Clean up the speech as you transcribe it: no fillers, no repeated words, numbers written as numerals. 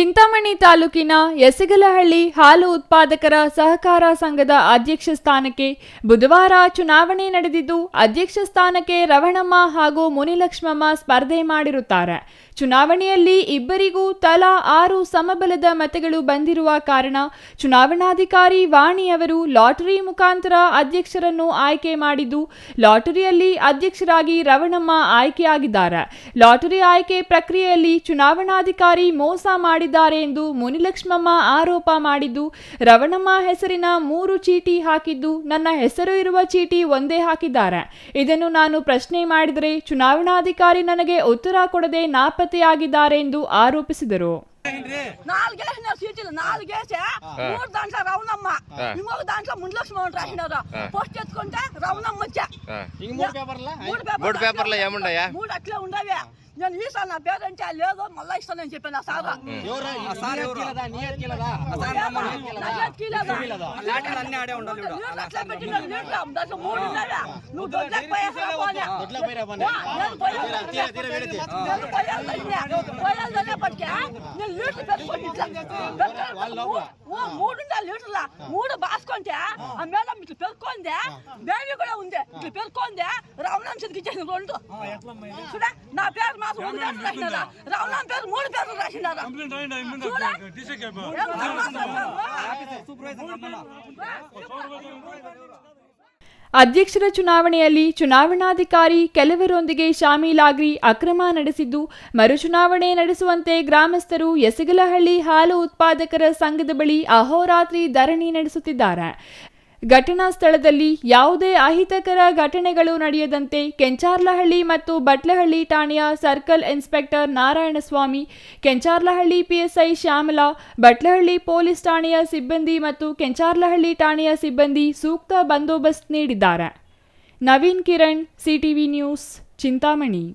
ಚಿಂತಾಮಣಿ ತಾಲೂಕಿನ ಯಸಗಲಹಳ್ಳಿ ಹಾಲು ಉತ್ಪಾದಕರ ಸಹಕಾರ ಸಂಘದ ಅಧ್ಯಕ್ಷ ಸ್ಥಾನಕ್ಕೆ ಬುಧವಾರ ಚುನಾವಣೆ ನಡೆದಿದ್ದು, ಅಧ್ಯಕ್ಷ ಸ್ಥಾನಕ್ಕೆ ರವಣಮ್ಮ ಹಾಗೂ ಮುನಿಲಕ್ಷ್ಮಮ್ಮ ಸ್ಪರ್ಧೆ ಮಾಡಿರುತ್ತಾರೆ. ಚುನಾವಣೆಯಲ್ಲಿ ಇಬ್ಬರಿಗೂ ತಲಾ 6 ಸಮಬಲದ ಮತಗಳು ಬಂದಿರುವ ಕಾರಣ ಚುನಾವಣಾಧಿಕಾರಿ ವಾಣಿಯವರು ಲಾಟರಿ ಮುಖಾಂತರ ಅಧ್ಯಕ್ಷರನ್ನು ಆಯ್ಕೆ ಮಾಡಿದ್ದು, ಲಾಟರಿಯಲ್ಲಿ ಅಧ್ಯಕ್ಷರಾಗಿ ರವಣಮ್ಮ ಆಯ್ಕೆಯಾಗಿದ್ದಾರೆ. ಲಾಟರಿ ಆಯ್ಕೆ ಪ್ರಕ್ರಿಯೆಯಲ್ಲಿ ಚುನಾವಣಾಧಿಕಾರಿ ಮೋಸ ಮಾಡಿದ್ದಾರೆ ಎಂದು ಮುನಿಲಕ್ಷ್ಮಮ್ಮ ಆರೋಪ ಮಾಡಿದ್ದು, ರವಣಮ್ಮ ಹೆಸರಿನ 3 ಚೀಟಿ ಹಾಕಿದ್ದು ನನ್ನ ಹೆಸರು ಇರುವ ಚೀಟಿ ಒಂದೇ ಹಾಕಿದ್ದಾರೆ. ಇದನ್ನು ನಾನು ಪ್ರಶ್ನೆ ಮಾಡಿದರೆ ಚುನಾವಣಾಧಿಕಾರಿ ನನಗೆ ಉತ್ತರ ಕೊಡದೆ ನಾಪತ್ತೆಯಾಗಿದ್ದಾರೆ ಎಂದು ಆರೋಪಿಸಿದರು. నేను ఈసారి నా పేరంటే లేదు మళ్ళీ ఇస్తానని చెప్పాను. మూడు బాసుకుంటే ఆ మేడం ఇట్లా పెరుక్కుందే, బేబీ కూడా ఉంది ఇట్లా పెరుక్కుందే, రవణం చెతికిచ్చేసి 2 చూడ నా పేరు మాత్రం 1 పేరు రాసినారా, రవణం పేరు 3 పేర్లు రాసినారా. ಅಧ್ಯಕ್ಷರ ಚುನಾವಣೆಯಲ್ಲಿ ಚುನಾವಣಾಧಿಕಾರಿ ಕೆಲವರೊಂದಿಗೆ ಶಾಮೀಲಾಗಿ ಅಕ್ರಮ ನಡೆಸಿದ್ದು, ಮರುಚುನಾವಣೆ ನಡೆಸುವಂತೆ ಗ್ರಾಮಸ್ಥರು ಯಸಗಲಹಳ್ಳಿ ಹಾಲು ಉತ್ಪಾದಕರ ಸಂಘದ ಬಳಿ ಅಹೋರಾತ್ರಿ ಧರಣಿ ನಡೆಸುತ್ತಿದ್ದಾರೆ. ಘಟನಾ ಸ್ಥಳದಲ್ಲಿ ಯಾವುದೇ ಅಹಿತಕರ ಘಟನೆಗಳು ನಡೆಯದಂತೆ ಕೆಂಚಾರ್ಲಹಳ್ಳಿ ಮತ್ತು ಬಟ್ಲಹಳ್ಳಿ ಠಾಣೆಯ circle inspector Narayanaswamy, Kencharlahalli PSI Shyamala, Batlahalli police ಠಾಣೆಯ ಸಿಬ್ಬಂದಿ ಮತ್ತು ಕೆಂಚಾರ್ಲಹಳ್ಳಿ ಠಾಣೆಯ ಸಿಬ್ಬಂದಿ ಸೂಕ್ತ ಬಂದೋಬಸ್ತ್ ನೀಡಿದ್ದಾರೆ. Naveen Kiran, CTV news, Chintamani.